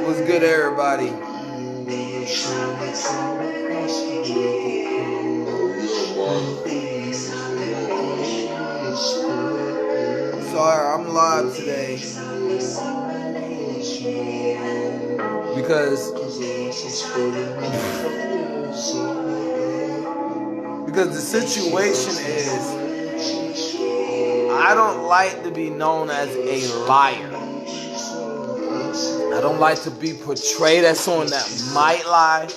What's good, everybody? Sorry, I'm live today because the situation is I don't like to be known as a liar. I don't like to be portrayed as someone that might lie.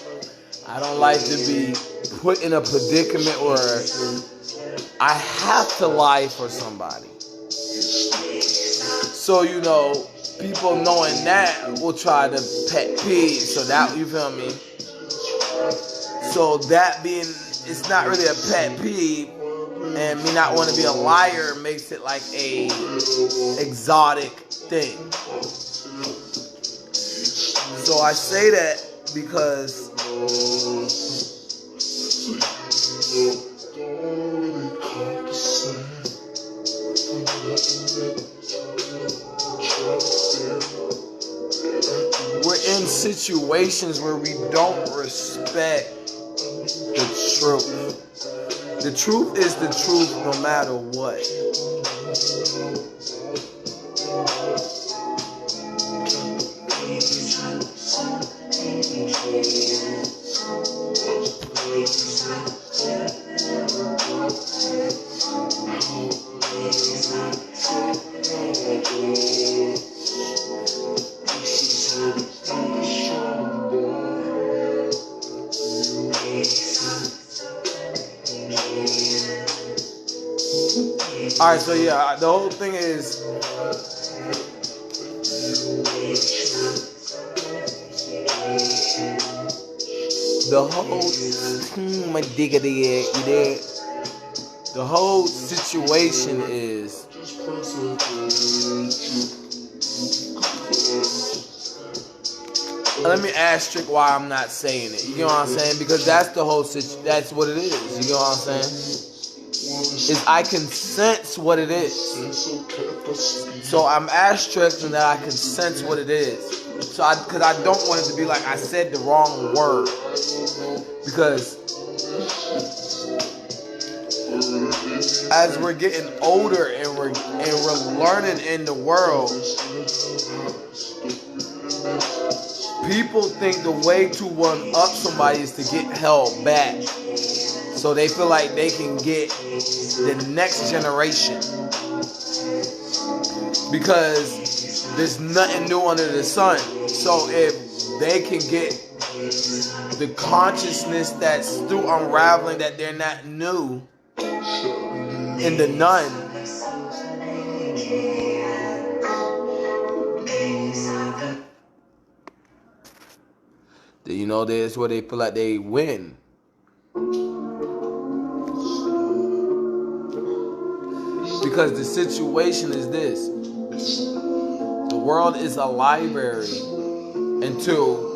I don't like to be put in a predicament where I have to lie for somebody. So, people knowing that will try to pet peeve. So that, you feel me? So that being, it's not really a pet peeve, and me not want to be a liar makes it like a exotic thing. So I say that because we're in situations where we don't respect the truth. The truth is the truth no matter what. Alright, so yeah, the whole thing is my diggity, you there? The whole situation is let me asterisk why I'm not saying it. You know what I'm saying? Because that's the whole that's what it is. You know what I'm saying? Is I can sense what it is. So I'm asterisking that I can sense what it is. So because I don't want it to be like I said the wrong word. Because as we're getting older and we're learning in the world, people think the way to one up somebody is to get held back. So they feel like they can get the next generation. Because there's nothing new under the sun. So if they can get the consciousness that's still unraveling, that they're not new in the none, that's where they feel like they win. Because the situation is this. The world is a library until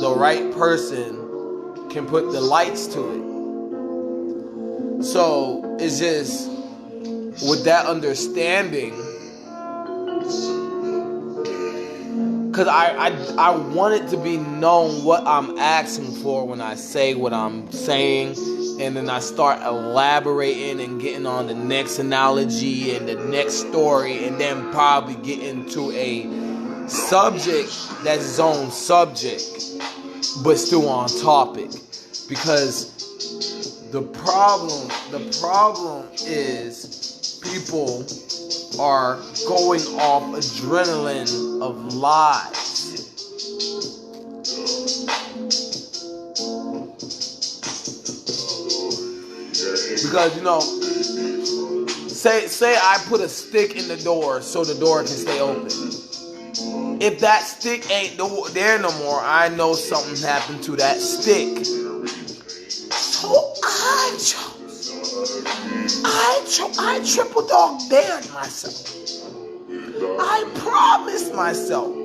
the right person can put the lights to it. So it's just with that understanding, because I want it to be known what I'm asking for when I say what I'm saying. And then I start elaborating and getting on the next analogy and the next story, and then probably get into a subject that's its own subject, but still on topic. Because the problem is people are going off adrenaline of lies. Because, say I put a stick in the door so the door can stay open. If that stick ain't there no more, I know something happened to that stick. So I triple dog dared myself. I promised myself.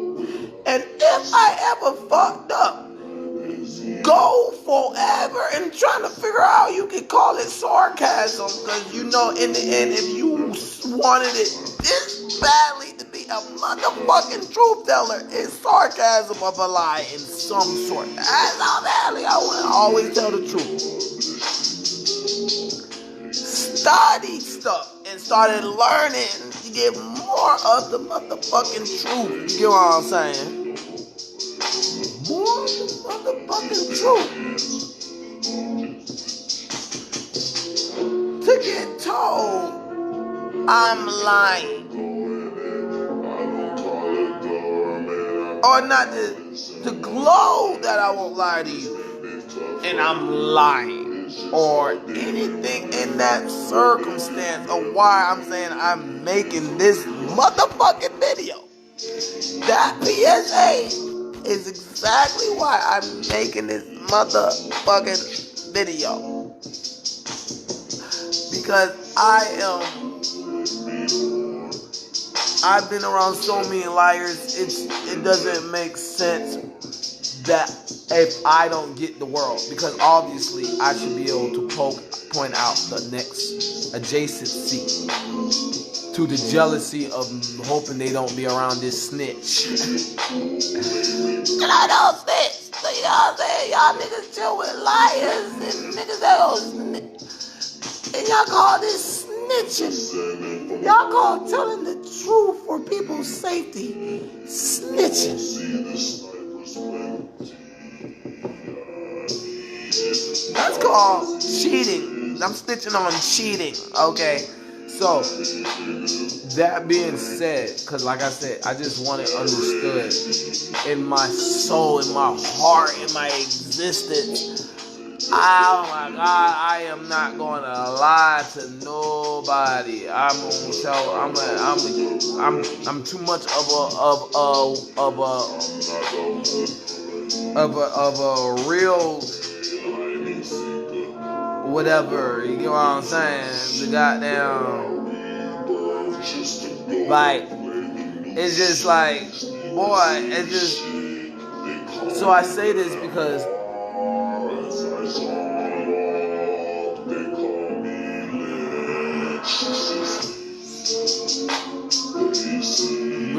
And if I ever fucked up, go forever and trying to figure out how you can call it sarcasm, because you know, in the end, if you wanted it this badly to be a motherfucking truth teller, it's sarcasm of a lie in some sort. That's how badly I want to always tell the truth. Studied stuff and started learning to get more of the motherfucking truth. You get what I'm saying? More of the motherfucking truth. To get told I'm lying. Or not to glow that I won't lie to you. And I'm lying. Or anything in that circumstance of why I'm saying I'm making this motherfucking video. That PSA is exactly why I'm making this motherfucking video. Because I've been around so many liars, it doesn't make sense that if I don't get the world, because obviously I should be able to point out the next adjacency to the jealousy of hoping they don't be around this snitch. And I don't snitch, so you know what I'm saying? Y'all niggas chill with liars and niggas that don't snitch. And y'all call this snitching. Y'all call telling the truth for people's safety snitching. That's called cheating. I'm snitching on cheating, okay? So, that being said, because like I said, I just want it understood in my soul, in my heart, in my existence. Oh my God, I am not going to lie to nobody. I'm gonna tell. I'm too much of a real whatever. You get what I'm saying? The goddamn, like, it's just like, boy, it's just. So I say this because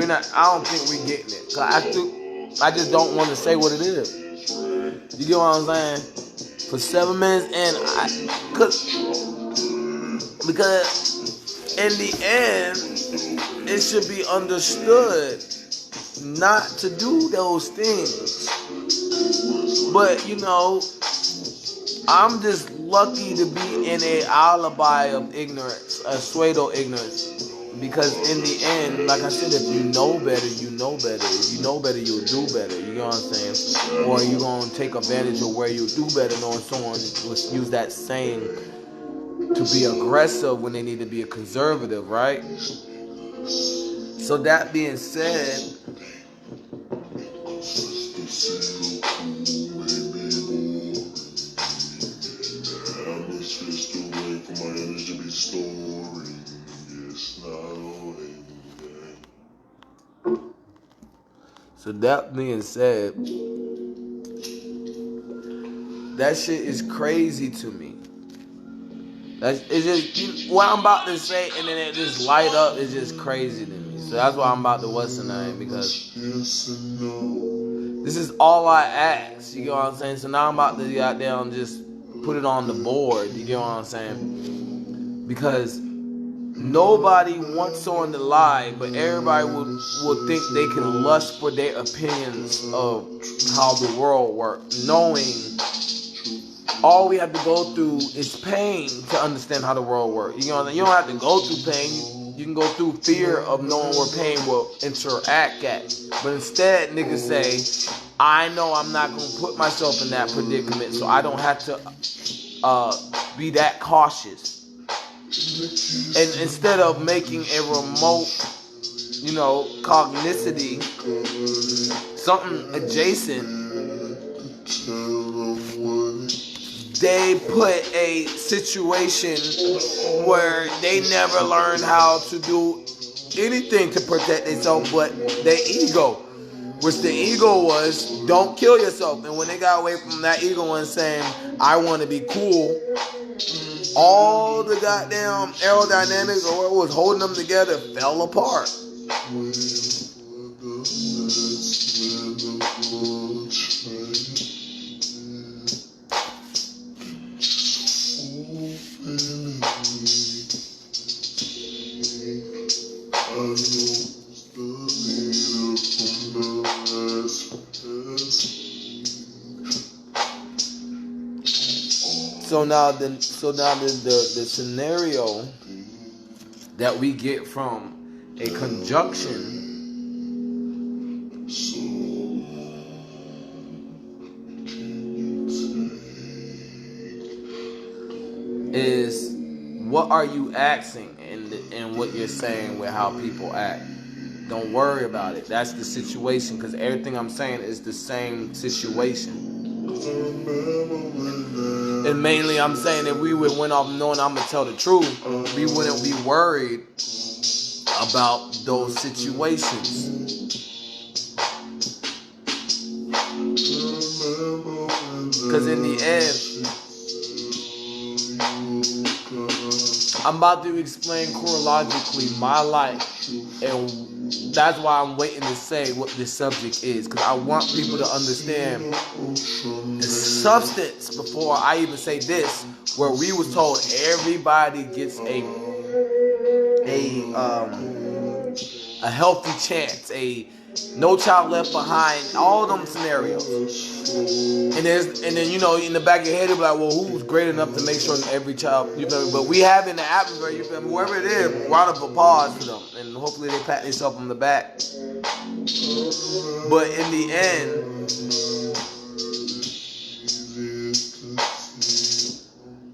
I don't think we're getting it. I just don't want to say what it is. You get what I'm saying? For 7 minutes because in the end, it should be understood not to do those things. But, you know, I'm just lucky to be in a alibi of ignorance, a pseudo ignorance. Because in the end, like I said, if you know better, you know better. If you know better, you'll do better. You know what I'm saying? Or you're going to take advantage of where you do better, knowing someone will use that saying to be aggressive when they need to be a conservative, right? So that being said, that shit is crazy to me. It's just what I'm about to say, and then it just light up. It's just crazy to me. So that's why I'm about to what's the name, because this is all I ask. You get what I'm saying? So now I'm about to get down and just put it on the board. You get what I'm saying? Because nobody wants someone to lie, but everybody would think they can lust for their opinions of how the world works, knowing all we have to go through is pain to understand how the world works. You know, you don't have to go through pain. You can go through fear of knowing where pain will interact at. But instead, niggas say, I know I'm not going to put myself in that predicament, so I don't have to be that cautious. And instead of making a remote, you know, cognicity, something adjacent, they put a situation where they never learned how to do anything to protect themselves but their ego. Which the ego was, don't kill yourself. And when they got away from that ego and saying, I want to be cool, all the goddamn aerodynamics or what was holding them together fell apart. So now the scenario that we get from a conjunction is what are you asking and what you're saying with how people act. Don't worry about it. That's the situation, because everything I'm saying is the same situation. And mainly I'm saying if we went off knowing I'm going to tell the truth, we wouldn't be worried about those situations. Because in the end, I'm about to explain chronologically my life, and that's why I'm waiting to say what this subject is, because I want people to understand the substance before I even say this, where we was told everybody gets a healthy chance, a no child left behind, all of them scenarios. And then you know, in the back of your head, you'll be like, well, who's great enough to make sure that every child, you feel me? But we have in the atmosphere, you feel me? Whoever it is, round of applause for them, and hopefully they pat themselves on the back. But in the end,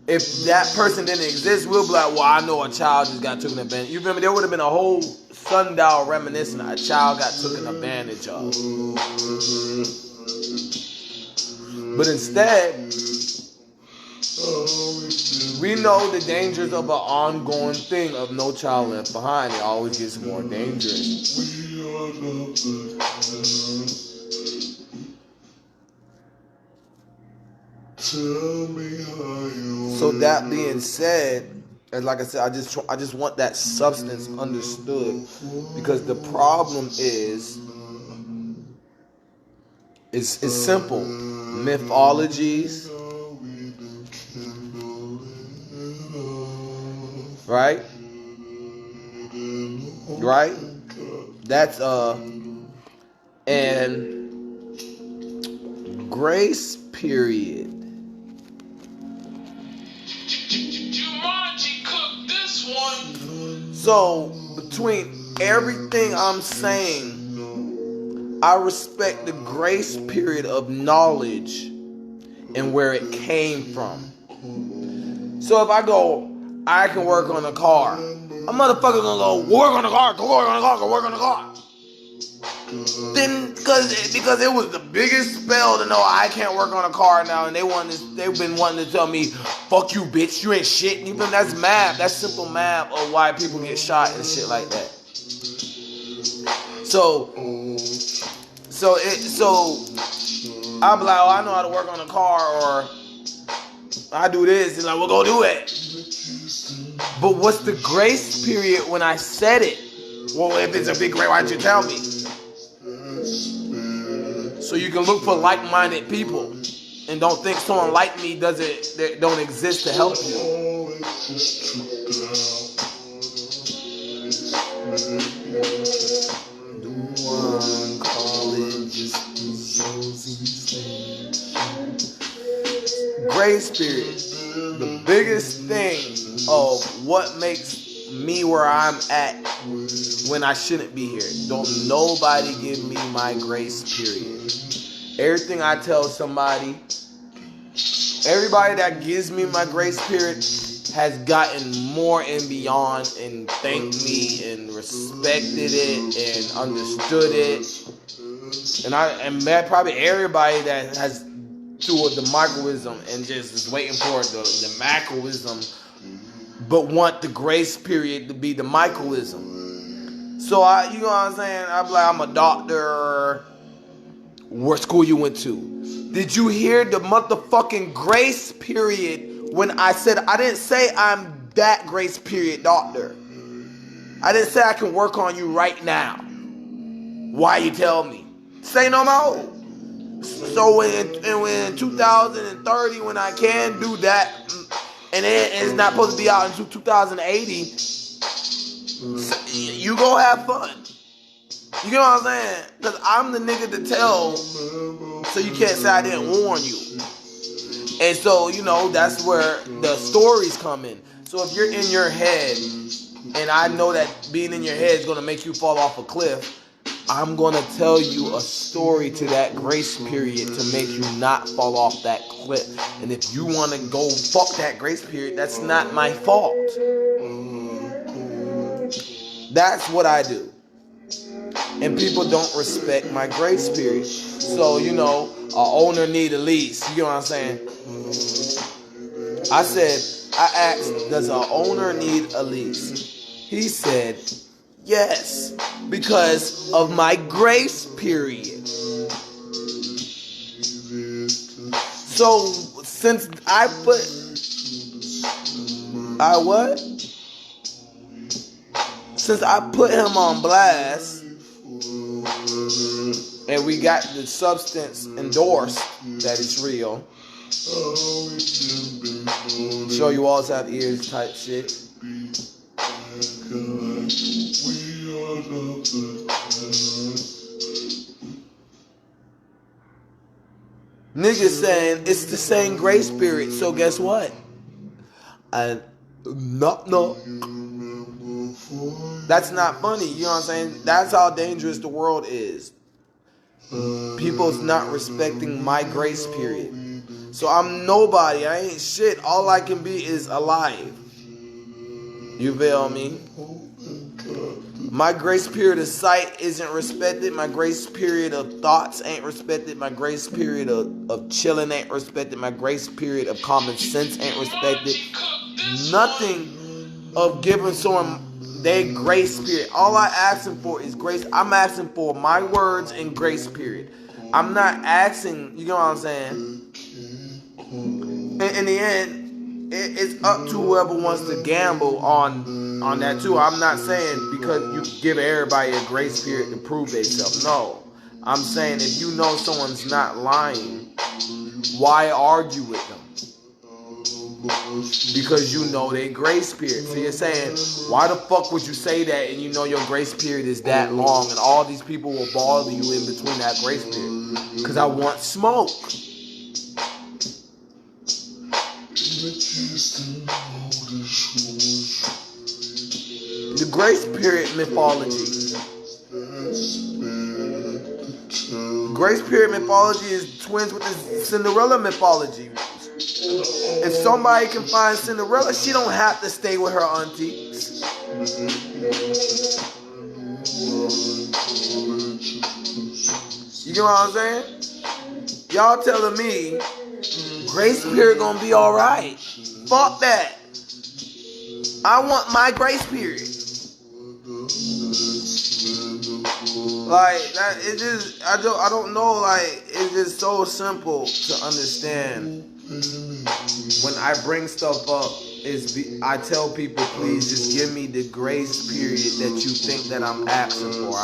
if that person didn't exist, we'll be like, well, I know a child just got taken advantage. You feel me? There would have been a whole sundial reminiscent of a child got taken advantage of. But instead, we know the dangers of an ongoing thing of no child left behind. It always gets more dangerous. So that being said, and like I said, I just want that substance understood, because the problem is it's simple. Mythologies, right? That's and grace period. So between everything I'm saying, I respect the grace period of knowledge and where it came from. So if I go, I can work on a car, a motherfucker gonna go work on a car, go work on a car, go work on a car. Then because it was the biggest spell to know I can't work on a car now, and they've been wanting to tell me, fuck you, bitch, you ain't shit. And even that's math, that's simple math of why people get shot and shit like that. So I'm like, oh, I know how to work on a car, or I do this, and like, we'll go do it. But what's the grace period when I said it? Well, if it's a big grace, why'd you tell me? So you can look for like-minded people, and don't think someone like me don't exist to help you. Grace period. The biggest thing of what makes me where I'm at when I shouldn't be here. Don't nobody give me my grace period. Everything I tell somebody, everybody that gives me my grace period has gotten more and beyond and thanked me and respected it and understood it. And probably everybody that has to the microism and just is waiting for the macroism, but want the grace period to be the microism. So you know what I'm saying? I'm like, I'm a doctor. What school you went to? Did you hear the motherfucking grace period when I said, I didn't say I'm that grace period doctor. I didn't say I can work on you right now. Why you tell me? Say no more. So in 2030, when I can do that, and it's not supposed to be out until 2080, you go have fun. You get what I'm saying? Because I'm the nigga to tell, so you can't say I didn't warn you. And so, that's where the stories come in. So if you're in your head, and I know that being in your head is going to make you fall off a cliff, I'm going to tell you a story to that grace period to make you not fall off that cliff. And if you want to go fuck that grace period, that's not my fault. That's what I do. And people don't respect my grace period. So, an owner need a lease. You know what I'm saying? I asked, does an owner need a lease? He said, yes, because of my grace period. So, since I put... Since I put him on blast, and we got the substance endorsed that it's real, show you all have ears type shit. Niggas saying it's the same grace period, so guess what? No. That's not funny, you know what I'm saying? That's how dangerous the world is. People's not respecting my grace period. So I'm nobody, I ain't shit. All I can be is alive. You feel me? My grace period of sight isn't respected. My grace period of thoughts ain't respected. My grace period of chilling ain't respected. My grace period of common sense ain't respected. Nothing of giving someone their grace period. All I asking for is grace. I'm asking for my words and grace period. I'm not asking, you know what I'm saying? In the end, it's up to whoever wants to gamble on that too. I'm not saying because you give everybody a grace period to prove themselves. No. I'm saying if you know someone's not lying, why argue with them? Because you know their grace period. So you're saying, why the fuck would you say that and you know your grace period is that long and all these people will bother you in between that grace period? Because I want smoke. The grace period mythology. Grace period mythology is twins with the Cinderella mythology. If somebody can find Cinderella, she don't have to stay with her auntie. You know what I'm saying? Y'all telling me grace period gonna be alright. Fuck that. I want my grace period. Like that, it just I don't know, like it's just so simple to understand. When I bring stuff up, I tell people, please just give me the grace period that you think that I'm asking for.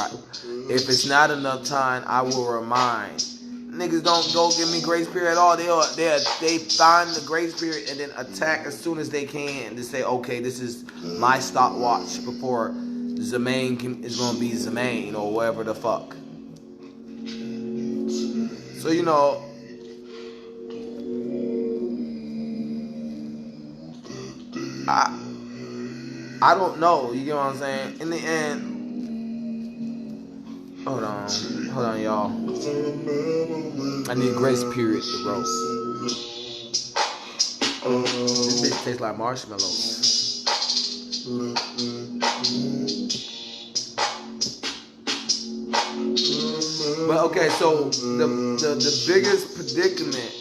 If it's not enough time, I will remind. Niggas don't go give me grace period at all. They find the grace period and then attack as soon as they can to say, okay, this is my stopwatch before Zemaine is going to be Zemaine or whatever the fuck. So, I don't know, you get what I'm saying? In the end, hold on, y'all. I need grace period to roll. This bitch tastes like marshmallows. But okay, so the biggest predicament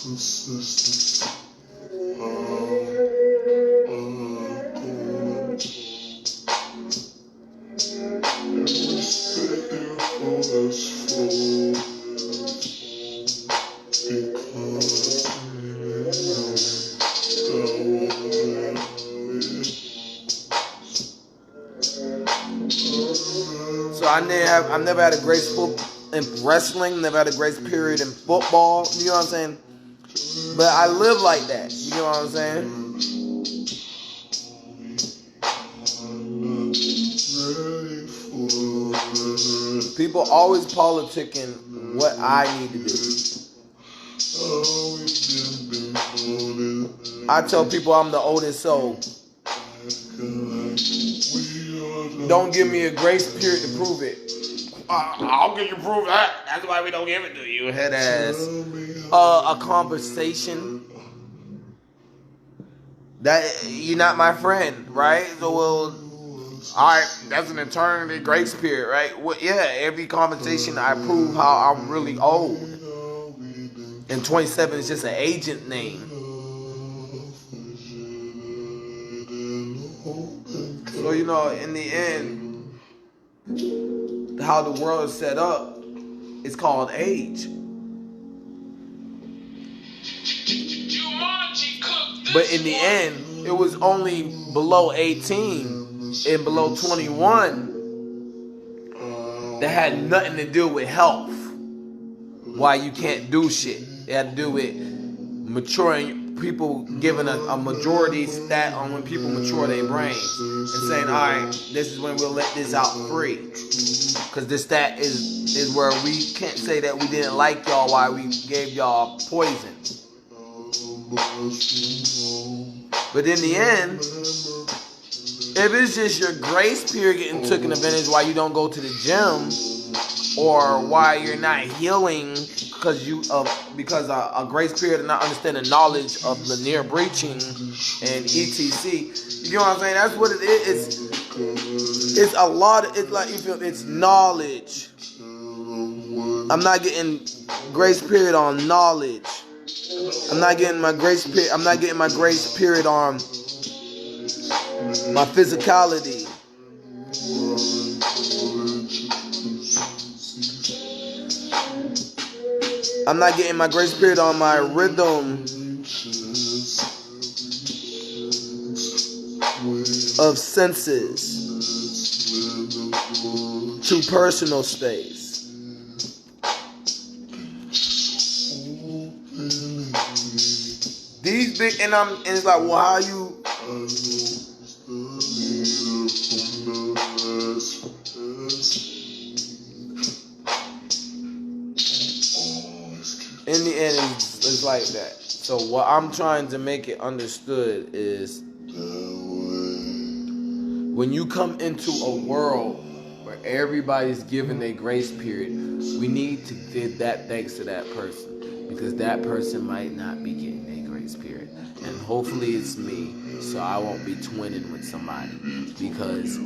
consistent. I've never had a grace in wrestling, never had a grace period in football. You know what I'm saying? But I live like that. You know what I'm saying? People always politicking what I need to do. I tell people I'm the oldest soul. Don't give me a grace period to prove it. How can you prove that? That's why we don't give it to you, head ass. A conversation that you're not my friend, right? So well, alright, that's an eternity grace period, right? Well, yeah, every conversation I prove how I'm really old. And 27 is just an agent name. So, you know, in the end, how the world is set up, it's called age. But in the end, it was only below 18 and below 21 that had nothing to do with health. Why you can't do shit. It had to do with maturing, people giving a majority stat on when people mature their brains and saying, alright, this is when we'll let this out free. Because this stat is where we can't say that we didn't like y'all while we gave y'all poison. But in the end, if it's just your grace period getting taken advantage why you don't go to the gym, or why you're not healing because a grace period and not understanding knowledge of linear breaching and etc. You know what I'm saying? That's what it is. It's a lot. It's like you feel. It's knowledge. I'm not getting grace period on knowledge. I'm not getting my grace period. I'm not getting my grace period on my physicality. I'm not getting my grace period on my rhythm of senses to personal space. These big, and it's like, well, how you? In the end, it's like that. So what I'm trying to make it understood is when you come into a world where everybody's giving their grace period, we need to give that thanks to that person, because that person might not be getting their grace period. And hopefully it's me, so I won't be twinning with somebody, because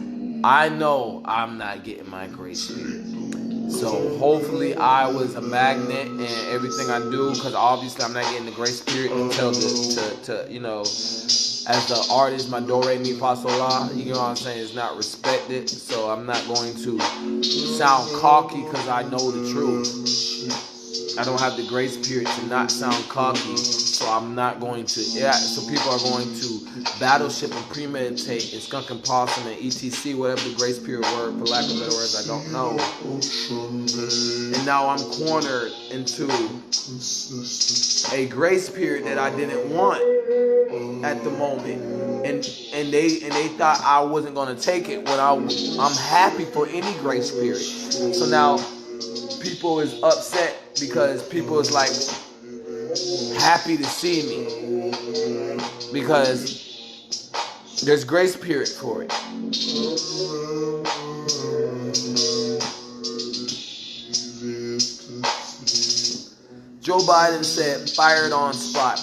I know I'm not getting my grace period. So hopefully I was a magnet in everything I do, because obviously I'm not getting the grace period until to you know, as the artist, my do re mi fa sol la, you know what I'm saying, is not respected. So I'm not going to sound cocky because I know the truth. I don't have the grace period to not sound cocky, so I'm not going to. Yeah, so people are going to battleship and premeditate and skunk and possum and etc. Whatever the grace period word, for lack of better words, I don't know. And now I'm cornered into a grace period that I didn't want at the moment, and they thought I wasn't going to take it when I'm happy for any grace period. So now people is upset because people is like happy to see me because there's grace period for it. Joe Biden said fired on spot.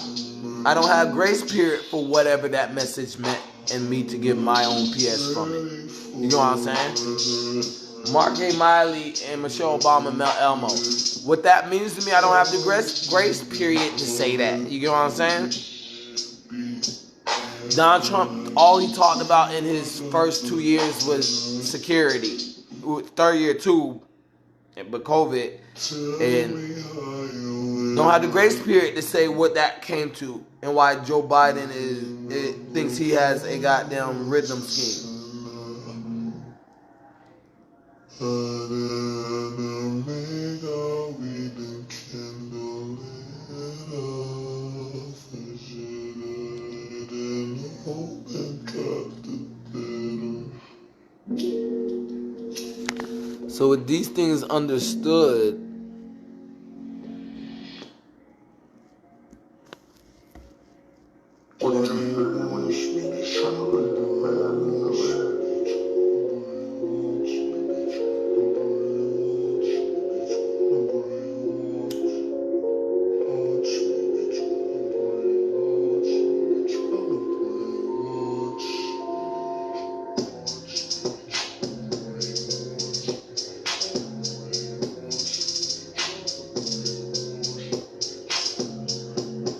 I don't have grace period for whatever that message meant and me to give my own PS from it. You know what I'm saying? Mark A. Miley and Michelle Obama, Mel Elmo. What that means to me, I don't have the grace period to say that. You get what I'm saying? Donald Trump, all he talked about in his first 2 years was security. Third year too, but COVID. And don't have the grace period to say what that came to and why Joe Biden thinks he has a goddamn rhythm scheme. So with these things understood,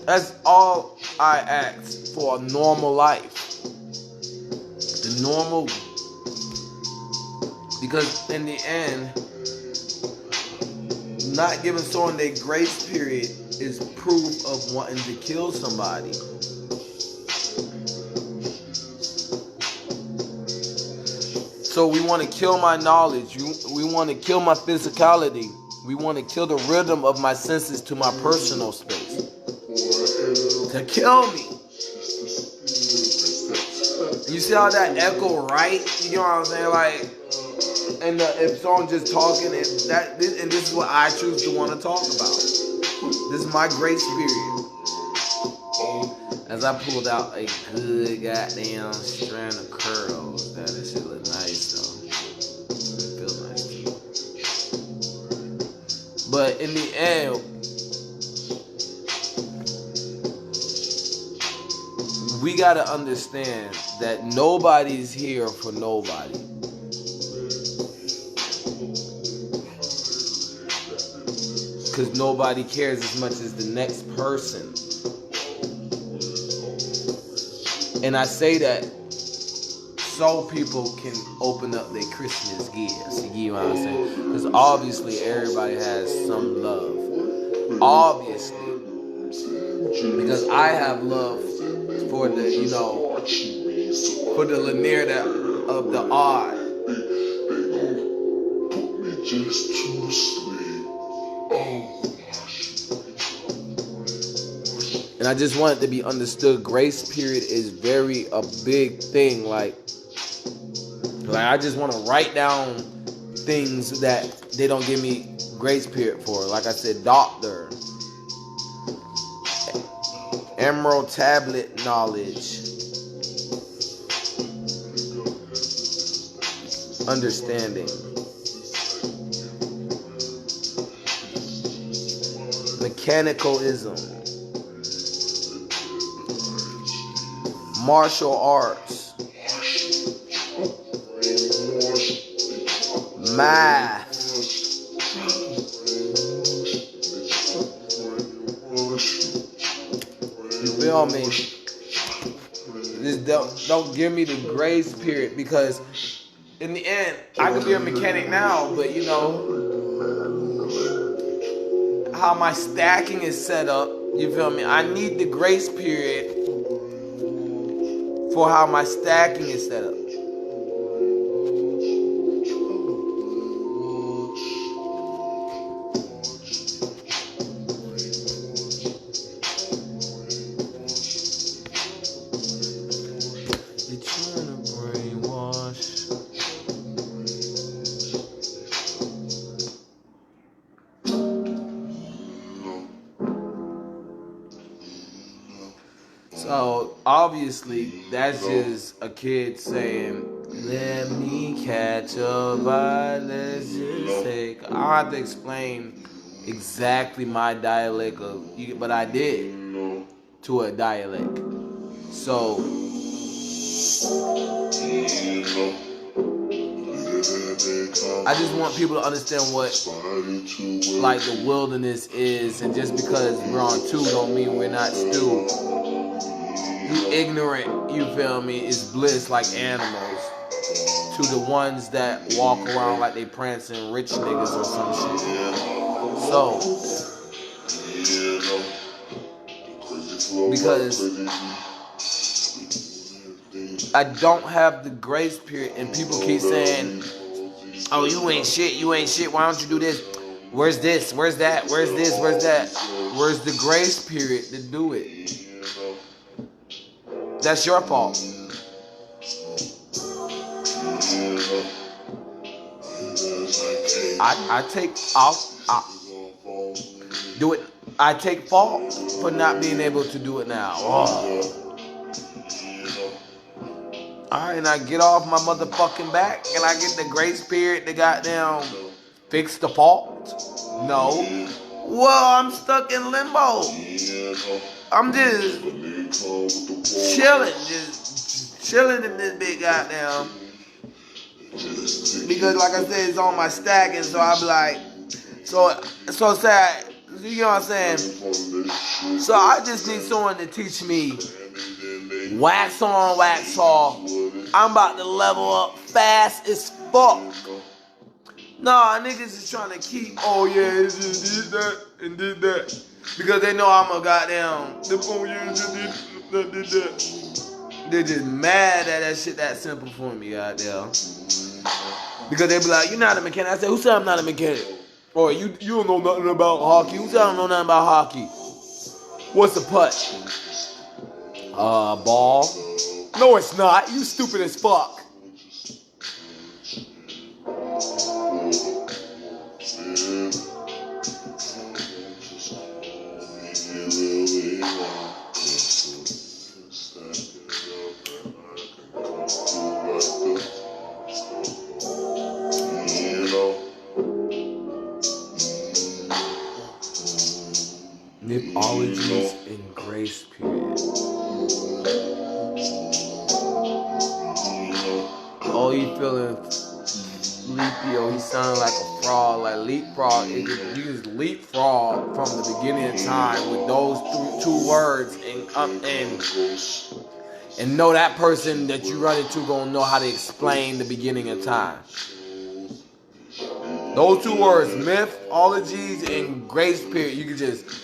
that's all I ask for, a normal life. The normal, because in the end, not giving someone their grace period is proof of wanting to kill somebody. So we want to kill my knowledge. We want to kill my physicality. We want to kill the rhythm of my senses to my personal space. To kill me. You see how that echo right? You know what I'm saying? Like, and if someone just talking, and this is what I choose to want to talk about. This is my grace period. As I pulled out a good goddamn strand of curls. That shit look nice though. It feels nice too. But in the end, we gotta understand that nobody's here for nobody. Because nobody cares as much as the next person. And I say that so people can open up their Christmas gifts. You know what I'm saying? Because obviously everybody has some love. Obviously. Because I have love for the, you know, for the linear of the odd. And I just want it to be understood, grace period is very a big thing. Like I just want to write down things that they don't give me grace period for. Like I said, doctor, emerald tablet knowledge, understanding, mechanicalism, martial arts, math, you feel me? Just don't give me the grace period, because in the end, I could be a mechanic now, but you know how my stacking is set up, you feel me? I need the grace period for how my stacking is set up. You're trying to brainwash. So obviously that's just a kid saying, let me catch a vibe, let's just take. I don't have to explain exactly my dialect but I did to a dialect. So I just want people to understand what like the wilderness is, and just because we're on two don't mean we're not still ignorant, you feel me, is bliss like animals to the ones that walk around like they prancing rich niggas or some shit. So, because I don't have the grace period, and people keep saying Oh, you ain't shit. You ain't shit. Why don't you do this? Where's this? Where's that? Where's this? Where's that? Where's the grace period to do it? That's your fault. I'll do it. I take fault for not being able to do it now. Oh. Alright, and I get off my motherfucking back and I get the grace period to goddamn fix the fault? No. Well, I'm stuck in limbo. I'm just chilling in this big goddamn. Because like I said, it's on my stack, and so I be like, so sad. You know what I'm saying? So I just need someone to teach me wax on, wax off. I'm about to level up fast as fuck. Nah, niggas is trying to keep, oh yeah, it's just did that and did that. Because they know I'm a goddamn, oh yeah, did that. They're just mad at that shit that simple for me, goddamn. Because they be like, you're not a mechanic. I said, who said I'm not a mechanic? Or you don't know nothing about hockey. Who said I don't know nothing about hockey? What's the putt? Ball. No, it's not. You stupid as fuck. Nipologies and grace period. Oh, he feeling sleepy, or he sounding like a frog, like leapfrog. You just leapfrog from the beginning of time with those two words, and know that person that you run into gonna know how to explain the beginning of time. Those two words, mythologies and grace period, you can just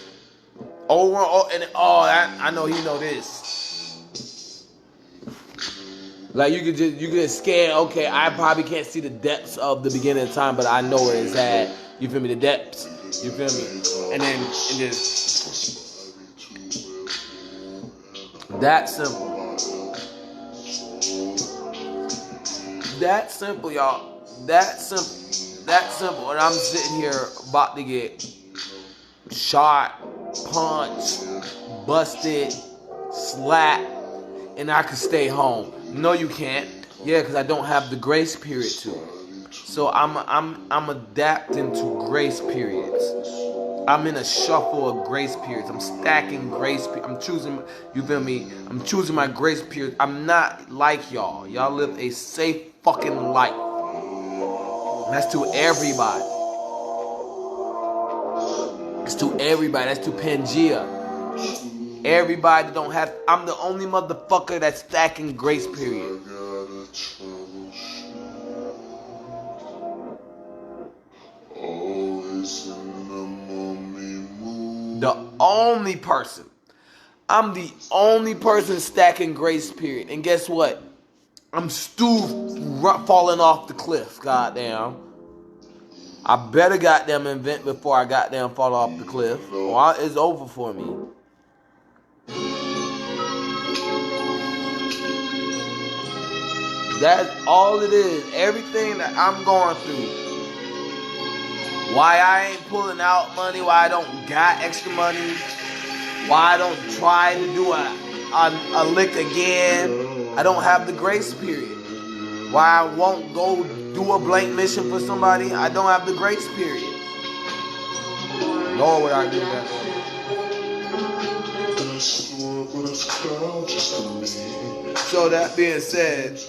I know he know this. Like you could scan. Okay, I probably can't see the depths of the beginning of time, but I know where it's at. You feel me? The depths. You feel me? And just that simple. That simple, y'all. That simple. That simple. And I'm sitting here about to get shot, punched, busted, slapped, and I could stay home. No, you can't. Yeah, because I don't have the grace period to it. So I'm adapting to grace periods. I'm in a shuffle of grace periods. I'm stacking grace periods. I'm choosing, you feel me? I'm choosing my grace period. I'm not like y'all. Y'all live a safe fucking life. And that's to everybody. It's to everybody. That's to Pangea. Everybody don't have. I'm the only motherfucker that's stacking grace period. The only person. I'm the only person stacking grace period. And guess what? I'm still falling off the cliff. Goddamn. I better goddamn invent before I goddamn fall off the cliff. Or it's over for me. That's all it is. Everything that I'm going through. Why I ain't pulling out money. Why I don't got extra money. Why I don't try to do a lick again. I don't have the grace period. Why I won't go do a blank mission for somebody. I don't have the grace period. Nor would I do that. So that being said,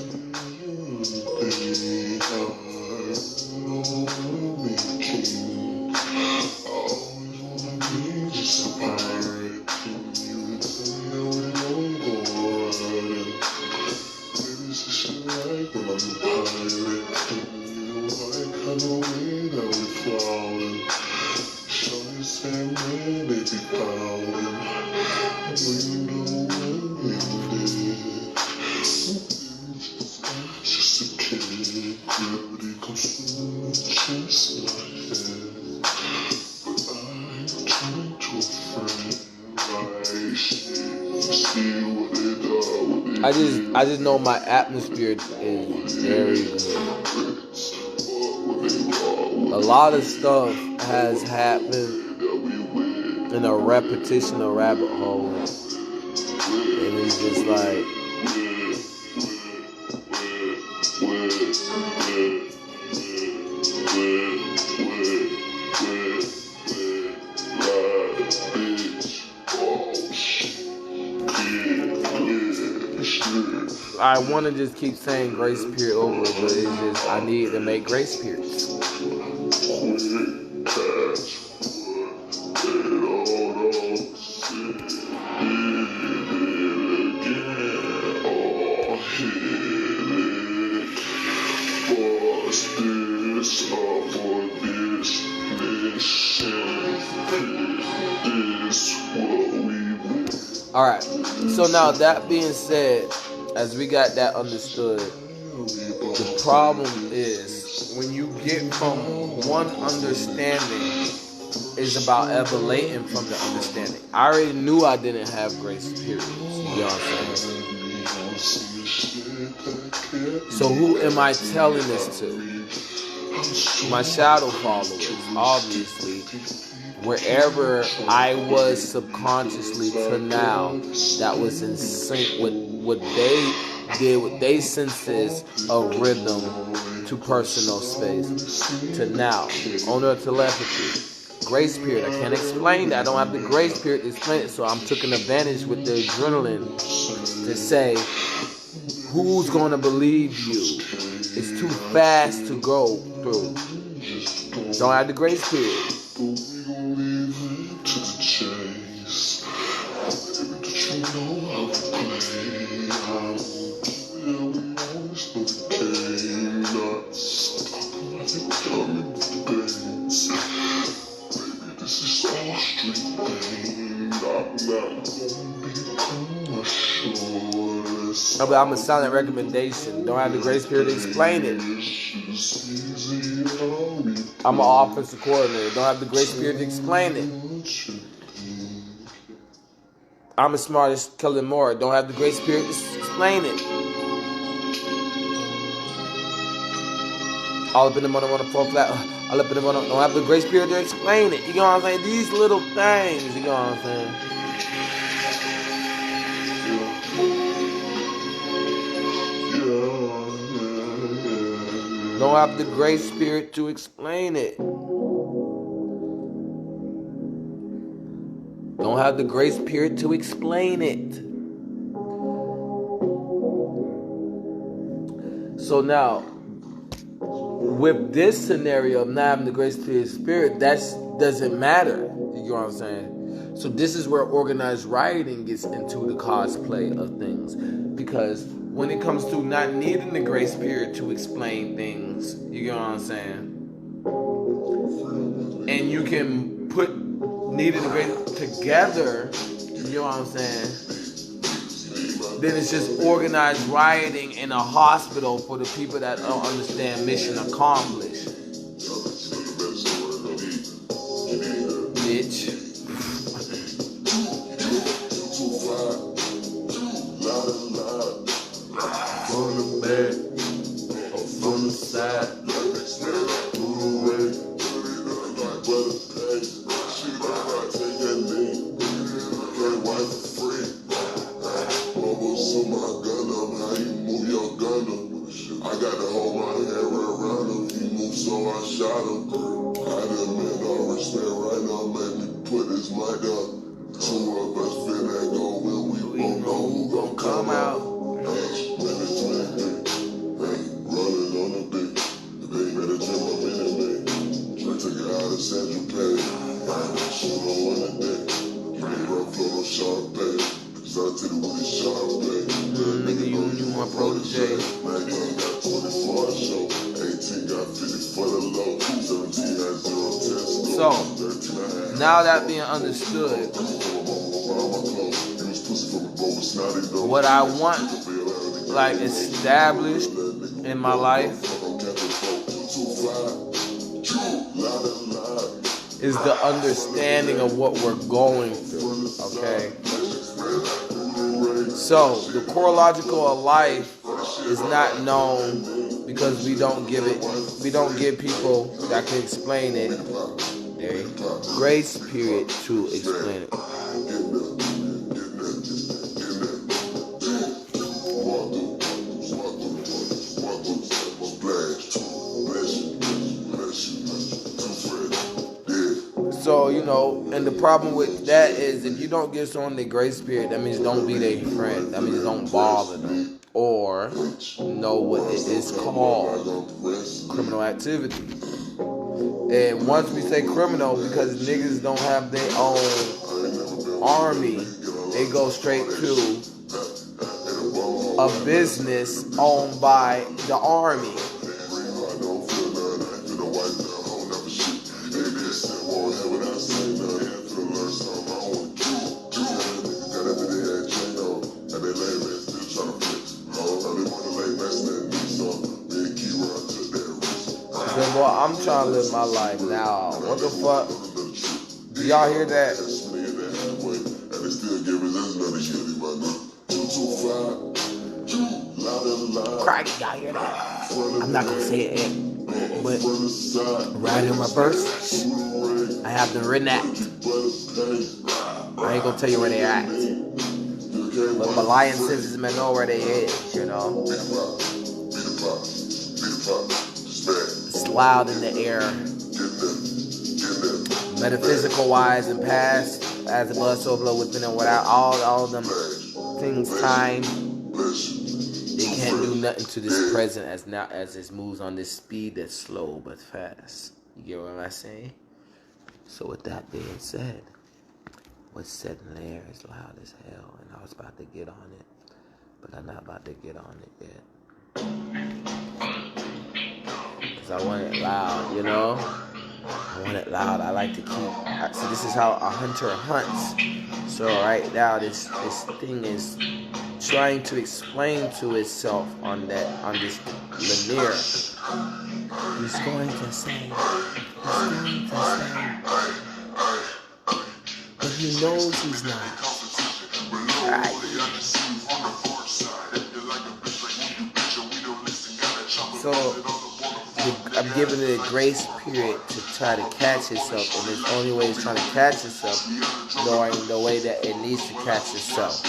Gravity comes I just know my atmosphere is very good. A lot of stuff has happened in a repetition of rabbit holes, and it's just like I want to just keep saying grace period over it, but it's just I need to make grace periods. Alright, so now that being said, as we got that understood, the problem is when you get from one understanding is about elevating from the understanding. I already knew I didn't have grace periods. You know what I'm saying? So who am I telling this to? My shadow followers, obviously. Wherever I was subconsciously to now, that was in sync with what they did with their senses of rhythm to personal space to now. Owner of telepathy. Grace period. I can't explain that. I don't have the grace period to explain it, so I'm taking advantage with the adrenaline to say, who's going to believe you? It's too fast to go through. Don't have the grace period. But I'm a silent recommendation. Don't have the grace period to explain it. I'm an offensive coordinator. Don't have the grace period to explain it. I'm as smart as Kellen Moore. Don't have the grace period to explain it. All up in the morning on the floor flat. All up in the morning. Don't have the grace period to explain it. You know what I'm saying? These little things. You know what I'm saying? Don't have the grace period to explain it. Don't have the grace period to explain it. So now, with this scenario of not having the grace period spirit, that doesn't matter. You know what I'm saying? So this is where organized rioting gets into the cosplay of things. Because when it comes to not needing the grace period to explain things, you know what I'm saying? And you can put needing the grace together, you know what I'm saying? Then it's just organized rioting in a hospital for the people that don't understand mission accomplished. Bitch. From the back or from the side. I got to hold my hand right around him. He moved, so I shot him. I demand all respect right now. Make me put his mic up. Two of us finna go when we don't know who gon' come out. Management, running on the beat. They better tell my minute, man. Try to take it out of Central Pay. Shoot on one of that. Give me rough flow, no sharp pay. Cause I tell you what it's sharp pay. Nigga, you my protege. 19 got 24 to show. 18 got 50 for the low. 17 had 0 tests. So, now that being understood, what I want, like, established in my life is the understanding of what we're going through, okay? So the core logical of life is not known because we don't give people that can explain it a grace period to explain it. So, and the problem with that is if you don't give someone the grace period, that means don't be their friend. That means don't bother them. Or know what it is called criminal activity. And once we say criminal, because niggas don't have their own army, they go straight to a business owned by the army. Boy, I'm trying to live my life now. What the fuck? Do y'all hear that? Crack, y'all hear that? I'm not gonna say it, but right in reverse, I have the reenact. I ain't gonna tell you where they at, but my lion senses may know where they is, It's loud in the air, metaphysical wise and past, as the blood so blow within and without, all them things time. They can't do nothing to this present as it moves on this speed that's slow but fast. You get what I'm saying? So with that being said, what's said in there is loud as hell, and I was about to get on it, but I'm not about to get on it yet. Because I want it loud, I want it loud. I like to keep. So this is how a hunter hunts. So right now, this thing is trying to explain to itself on this linear. He's going to say, but he knows he's not. Right. So I'm giving it a grace period to try to catch itself, and the only way it's trying to catch itself, knowing the way that it needs to catch itself.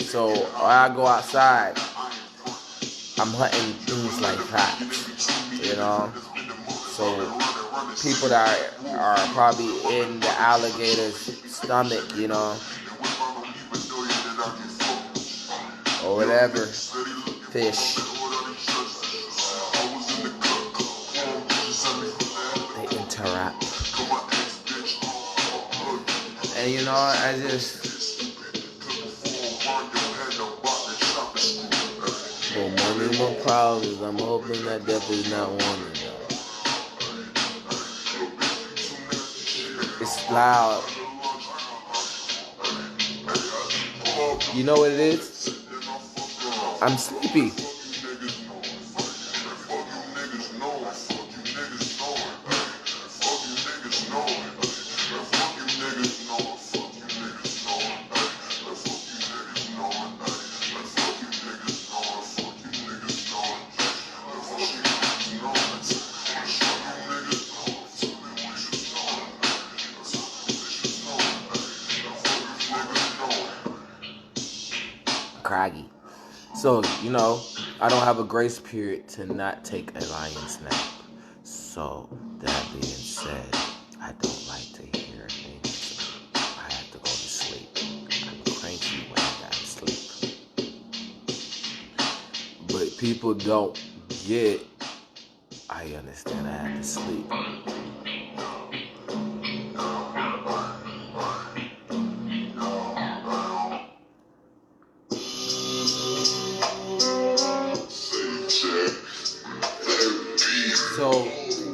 So when I go outside, I'm hunting things like rats, So people that are probably in the alligator's stomach, or whatever, fish. They interact. And I just... For money, more problems. I'm hoping that death is not one of them. It's loud. You know what it is? I'm sleepy. Craggy. So, I don't have a grace period to not take a lion's nap. So, that being said, I don't like to hear things. I have to go to sleep. I'm cranky when I gotta sleep. But people don't get, I understand I have to sleep. So,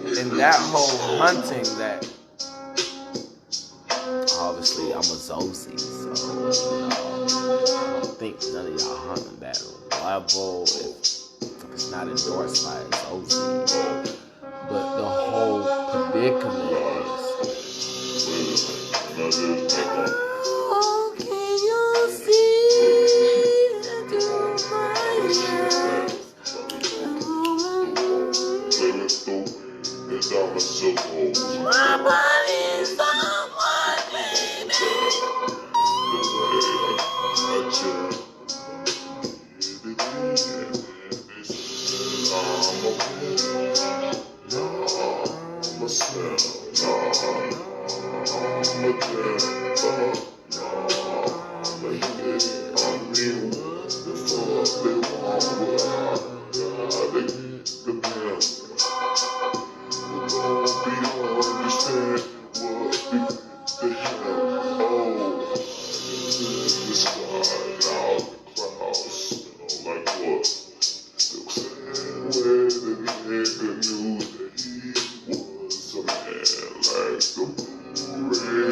in that whole hunting, that obviously I'm a Zosie, so I don't think none of y'all hunting that level if it's not endorsed by Zosie. But the whole predicament is. Oh, can you see through my eyes? My body is someone, baby.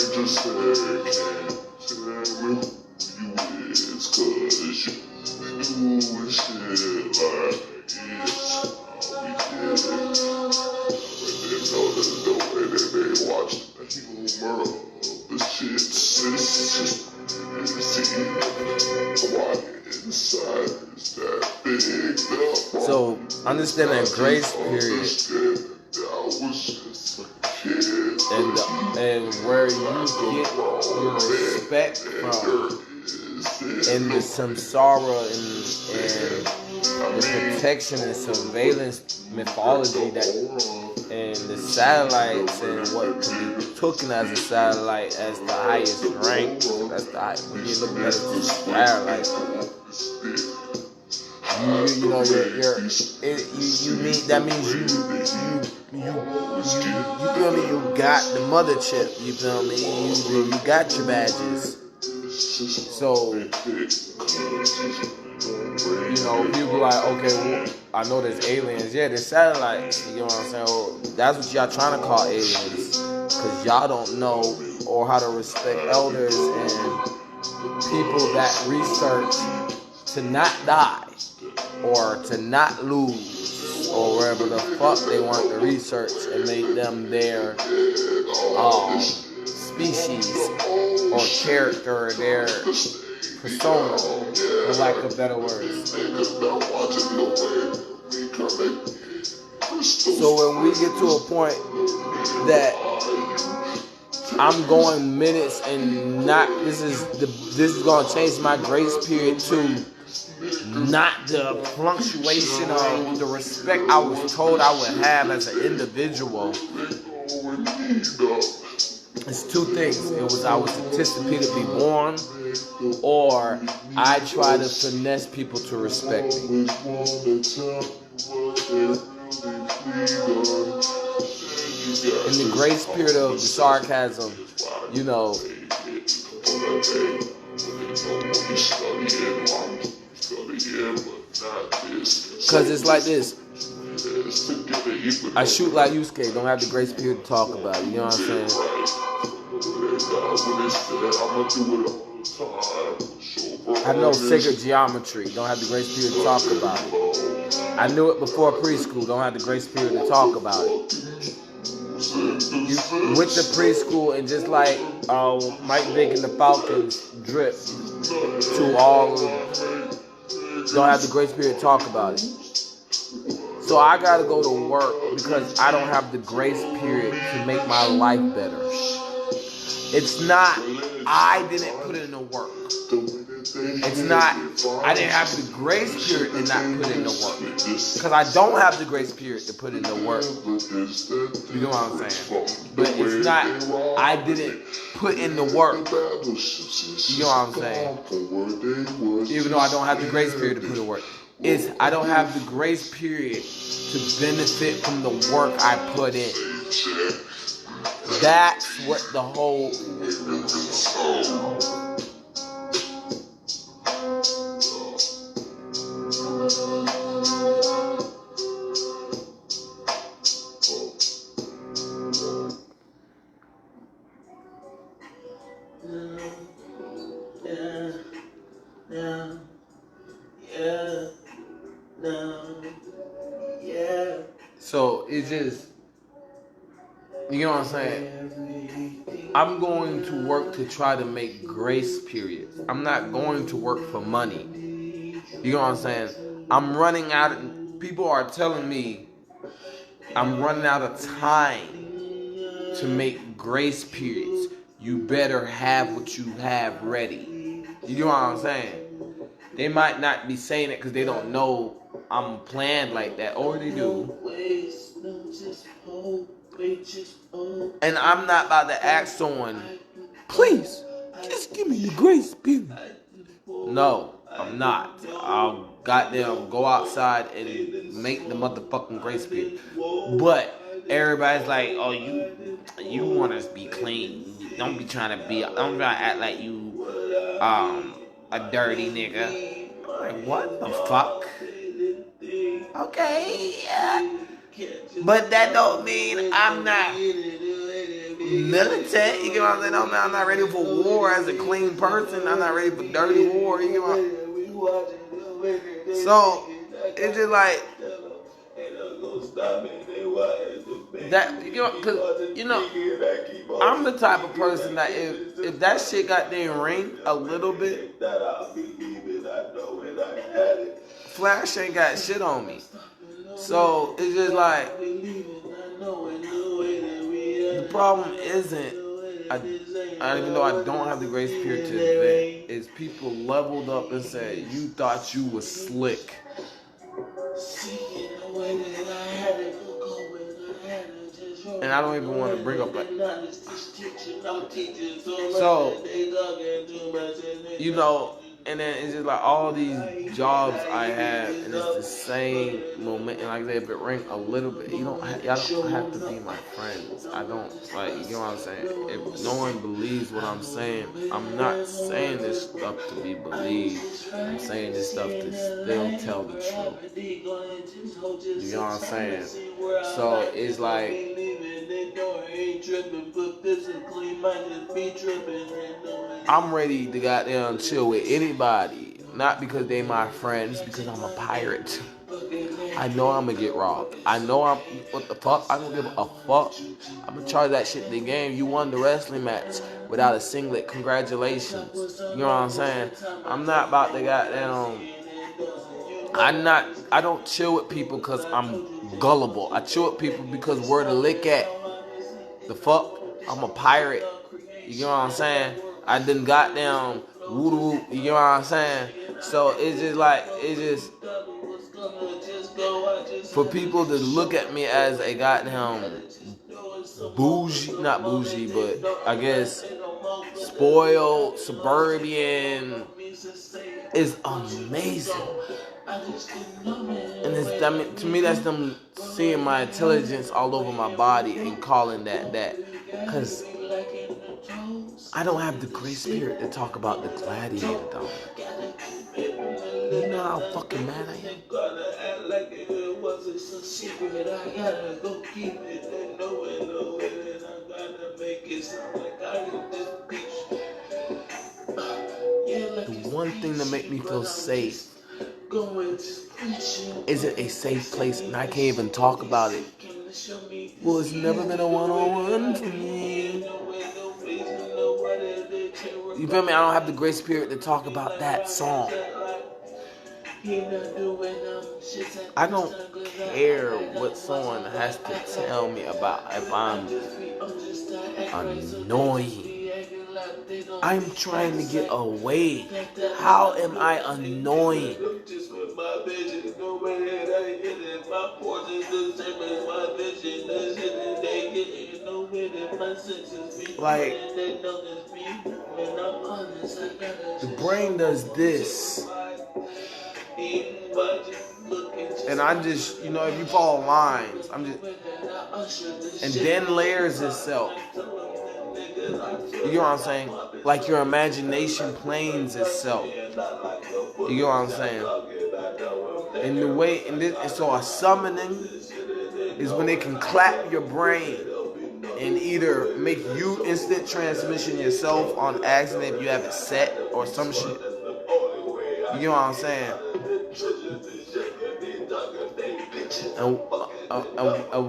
Just say, can't tell me who you is, 'cause you doing shit like it's how we did it. But they know that the way that they watch the humor of the shit, it's just crazy. Why inside is that big up? So understand that grace period. And where you get your respect from, and the samsara and the protection and surveillance mythology that, and the satellites and what can be taken as a satellite as the highest rank. That's the highest. When you look at it as a satellite, you know that means you feel me? You got the mother chip, you feel me? You got your badges. So, people like, okay, well, I know there's aliens. Yeah, there's satellites. You know what I'm saying? Well, that's what y'all trying to call aliens. Because y'all don't know or how to respect elders and people that research to not die or to not lose, or wherever the fuck they want to research and make them their species or character or their persona, for lack of better words. So when we get to a point that I'm going minutes and not, this is gonna change my grace period to not the fluctuation of the respect I was told I would have as an individual. It's two things. It was I was anticipated to be born, or I try to finesse people to respect me. In the grace period of the sarcasm, because it's like this. I shoot like Yusuke, don't have the grace period to talk about it. You know what I'm saying? I know sacred geometry, don't have the grace period to talk about it. I knew it before preschool, don't have the grace period to talk about it. You went to preschool and just like Mike Vick and the Falcons drip to all don't have the grace period to talk about it. So I gotta go to work because I don't have the grace period to make my life better. It's not, I didn't put in the work. It's not, I didn't have the grace period to not put in the work. Because I don't have the grace period to put in the work. You know what I'm saying? But it's not, I didn't put in the work. You know what I'm saying? Even though I don't have the grace period to put in the work. It's, I don't have the grace period to benefit from the work I put in. That's what the whole... So it's just, know what I'm saying? I'm going to work to try to make grace periods. I'm not going to work for money. You know what I'm saying? I'm running out of, people are telling me I'm running out of time to make grace periods. You better have what you have ready. You know what I'm saying? They might not be saying it because they don't know I'm planned like that, or they do. And I'm not about to ask someone, please, just give me the grace period. No, I'm not. I'll goddamn go outside and make the motherfucking grace period. But everybody's like, oh, you want us to be clean. Don't be trying to act like you a dirty nigga. Like, what the fuck? Okay, yeah. But that don't mean I'm not militant. You get what I'm saying? I'm not ready for war as a clean person. I'm not ready for dirty war. You get what I'm saying? So it's just like that. You know, cause I'm the type of person that if that shit got there ring a little bit, Flash ain't got shit on me. So it's just like the problem isn't even though I don't have the grace period to invent, is people leveled up and said you thought you was slick. And I don't even want to bring up like so, and then it's just like all these jobs I have, and it's the same moment. And like I said, if it ring a little bit, y'all don't have to be my friends. I don't you know what I'm saying? If no one believes what I'm saying, I'm not saying this stuff to be believed. I'm saying this stuff to still tell the truth. You know what I'm saying? So it's like, I'm ready to goddamn chill with anybody. Not because they my friends, because I'm a pirate. I know I'm gonna get robbed. I know what the fuck? I don't give a fuck. I'm gonna charge that shit in the game. You won the wrestling match without a singlet. Congratulations. You know what I'm saying? I'm not about to goddamn. I don't chill with people because I'm gullible. I chill with people because we're to lick at. The fuck? I'm a pirate. You know what I'm saying? I done goddamn woo-woo. You know what I'm saying? So it's just for people to look at me as a goddamn not bougie, but I guess spoiled suburban is amazing. And to me, that's them seeing my intelligence all over my body and calling that. Because I don't have the grace spirit to talk about the gladiator, though. You know how fucking mad I am? The one thing that makes me feel safe isn't a safe place, and I can't even talk about it. Well, it's never been a one-on-one for me. You feel me? I don't have the grace spirit to talk about that song. I don't care what someone has to tell me about if I'm annoying. I'm trying to get away. How am I annoying? Like, the brain does this. And I just, if you follow lines, and then layers itself. You know what I'm saying? Like your imagination planes itself. You know what I'm saying? And the way, and so a summoning is when they can clap your brain and either make you instant transmission yourself on accident if you have it set or some shit. You know what I'm saying? And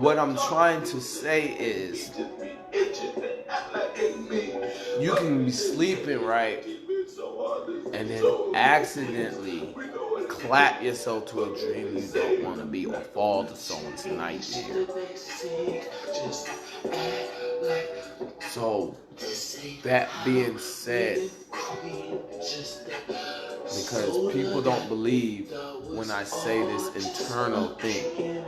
what I'm trying to say is, You can be sleeping, right, and then accidentally clap yourself to a dream you don't want to be, or fall to someone's nightmare. So, that being said, because people don't believe when I say this internal thing,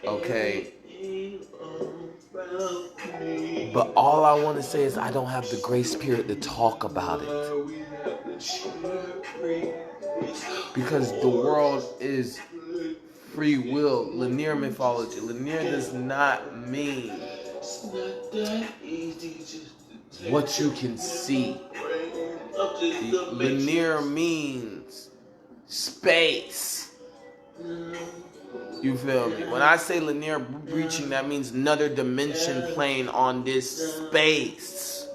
okay? But all I want to say is I don't have the grace spirit to talk about it. Because the world is free will, linear mythology. Linear does not mean what you can see. Linear means space. You feel me? When I say linear breaching, that means another dimension plane on this space.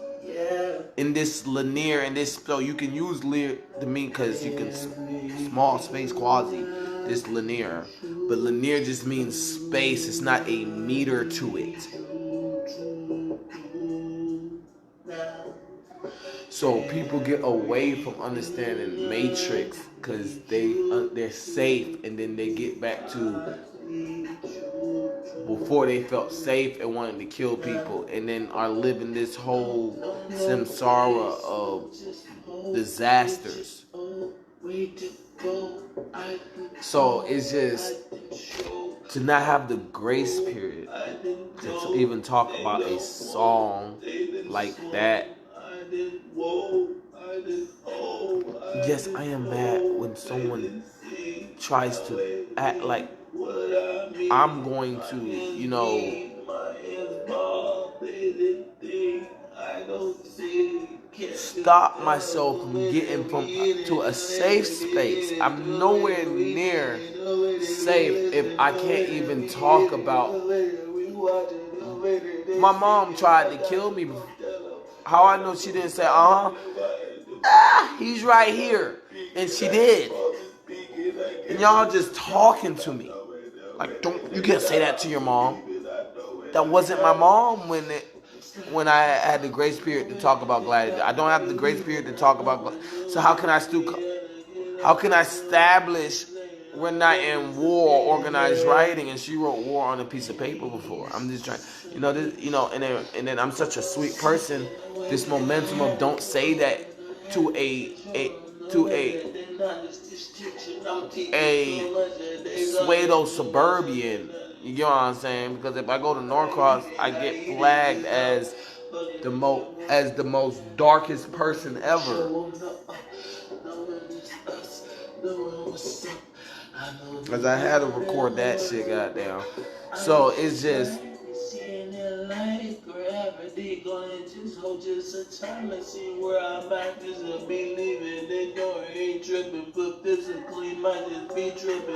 In this linear, in this, so you can use linear to mean, because you can small space quasi, this linear. But linear just means space. It's not a meter to it. So people get away from understanding Matrix because they're safe, and then they get back to before they felt safe and wanted to kill people, and then are living this whole samsara of disasters. So it's just to not have the grace period to even talk about a song like that. Yes, I am mad when someone tries to act like I'm going to, stop myself from getting to a safe space. I'm nowhere near safe if I can't even talk about. My mom tried to kill me. How I know she didn't say, he's right here. And she did. And y'all just talking to me. Like, you can't say that to your mom. That wasn't my mom when I had the grace period to talk about Gladiator. I don't have the grace period to talk about. So how can I establish we're not in war, organized rioting, and she wrote war on a piece of paper before? I'm just trying, and then I'm such a sweet person. This momentum of don't say that to a pseudo suburban. You get what I'm saying? Because if I go to Norcross, I get flagged as the most darkest person ever. Because I had to record that shit, goddamn. So it's just.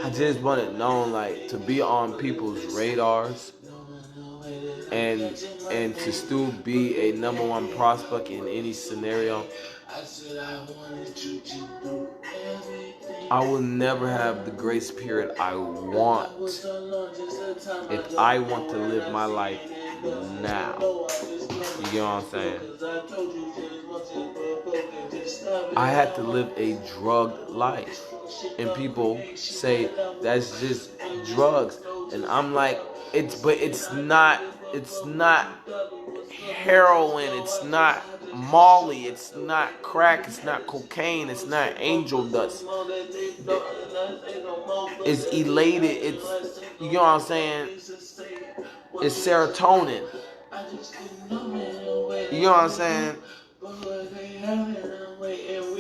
I just want it known, like, to be on people's radars and to still be a number one prospect in any scenario. I will never have the grace period I want if I want to live my life now. You get what I'm saying? I had to live a drugged life. And people say that's just drugs. And I'm like, it's not heroin, it's not Molly, it's not crack, it's not cocaine, it's not angel dust. It's elated, it's, you know what I'm saying? It's serotonin. You know what I'm saying?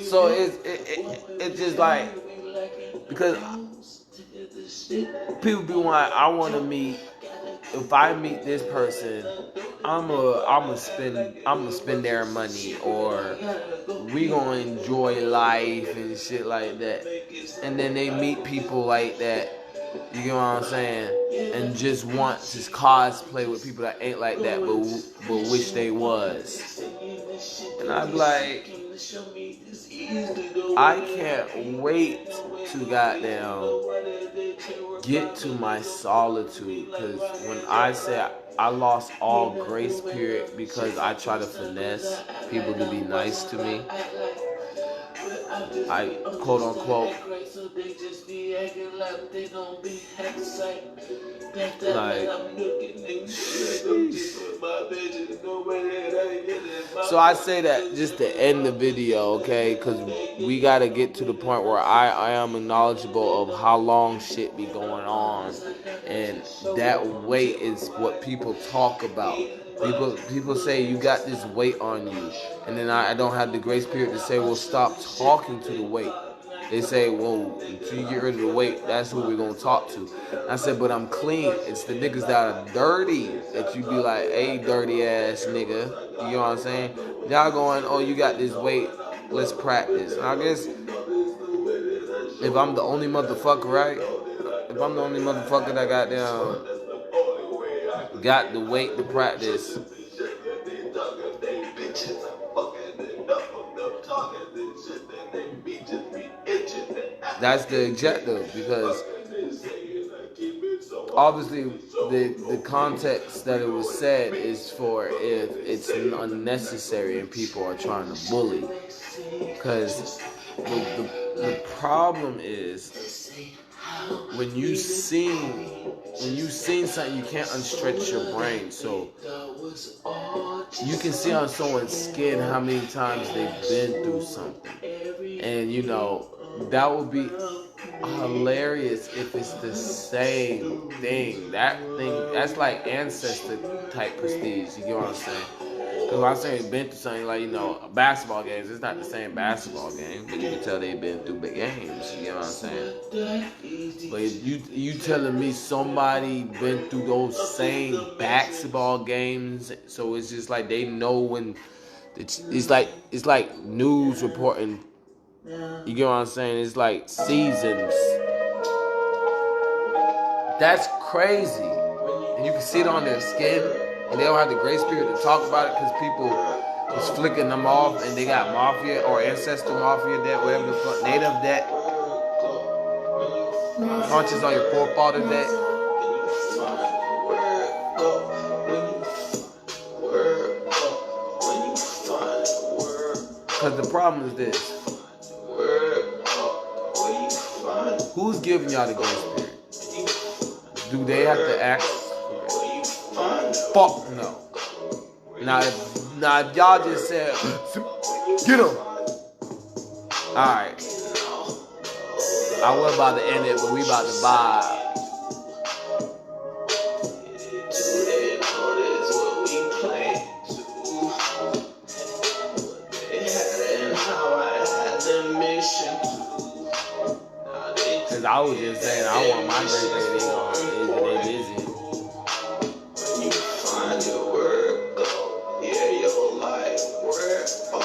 So it's just like, because people be like, I want to meet. If I meet this person, I'ma spend their money, or we gonna enjoy life and shit like that. And then they meet people like that, you know what I'm saying, and just want to cosplay with people that ain't like that, but wish they was. And I'm like, I can't wait to goddamn get to my solitude, because when I say I lost all grace period because I try to finesse people to be nice to me. I quote unquote like, so I say that just to end the video, okay? Because we got to get to the point where I am knowledgeable of how long shit be going on. And that weight is what people talk about. People say you got this weight on you. And then I don't have the grace period to say, well, stop talking to the weight. They say, well, until you get rid of the weight, that's who we're going to talk to. I said, but I'm clean. It's the niggas that are dirty that you be like, hey, dirty ass nigga. You know what I'm saying? Y'all going, oh, you got this weight. Let's practice. And I guess if I'm the only motherfucker, right? If I'm the only motherfucker that got the weight to practice, that's the objective, because obviously the context that it was said is for if it's unnecessary and people are trying to bully. Because the problem is when you seen something, you can't unstretch your brain. So you can see on someone's skin how many times they've been through something. And you know, that would be hilarious if it's the same thing. That's like ancestor type prestige. You get what I'm saying? Because when I'm saying been through something, like, you know, basketball games, it's not the same basketball game, but you can tell they've been through big games. You get what I'm saying? But you telling me somebody been through those same basketball games, so it's just like they know when it's like news reporting. You get what I'm saying? It's like seasons. That's crazy. And you can see it on their skin, and they don't have the grace period to talk about it because people is flicking them off, and they got mafia or ancestor mafia debt, whatever the fuck, native debt, punches on your forefather debt. Because the problem is this. Who's giving y'all the grace period? Do they have to act? Fuck no. Now if y'all just said, get him. Alright. I was about to end it, but we about to vibe. Cause I was just saying, I want my great baby on. They busy. When you find your word, go. Yeah, your life, word, oh.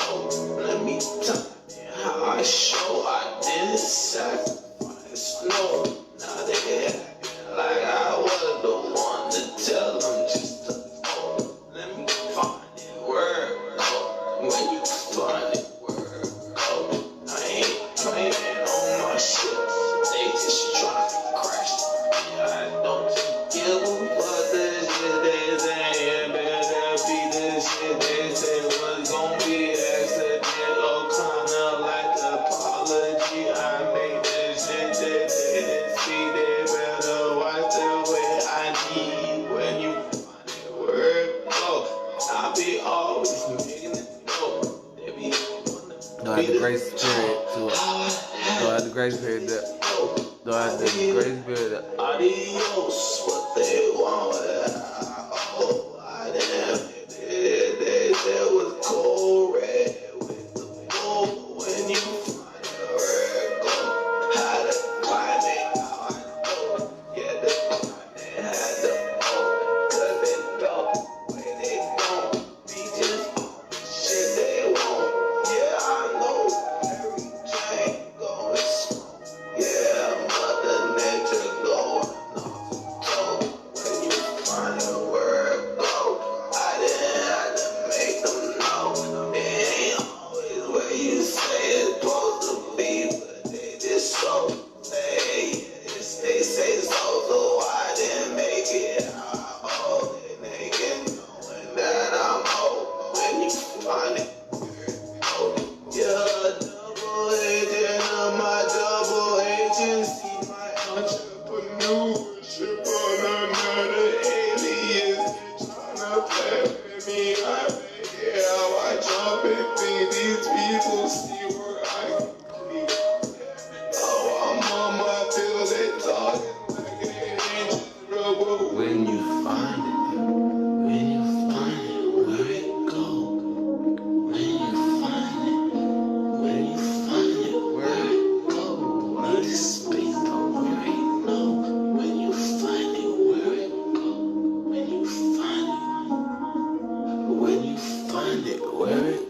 Let me tell you how I show I didn't sacrifice. No, now they act like I was the one to tell them just to oh. Let me find it, word, go. When you find it, word, go. I ain't playing on my shit. They just try to crash. Yeah, I don't give a fuck the shit they say. Better be the shit they say was gon' be accidental, kinda like apology. I made the shit they didn't see. They better watch the way I need. When you find it, word go. I be always making it go. They be don't have the grace period to it. Don't have the grace period to don't have the grace period. Adios, what they want. Oh, I didn't. They said was cold red with the bull. When you find the red go, how to climb it, how I know. Yeah, the climb it had the ball, cause they felt where they don't be just all the shit they want. Yeah, I know every chain going slow. Yeah, Mother Nature going off the toe. When me, I make it how I jump and think these people see where I be. Oh, I'm on my pills, they talking like it ain't just rubber. When you find it, where it go? When you find it, where it go? Need to speak on where it go. When you find it, where it go? When you find it, where it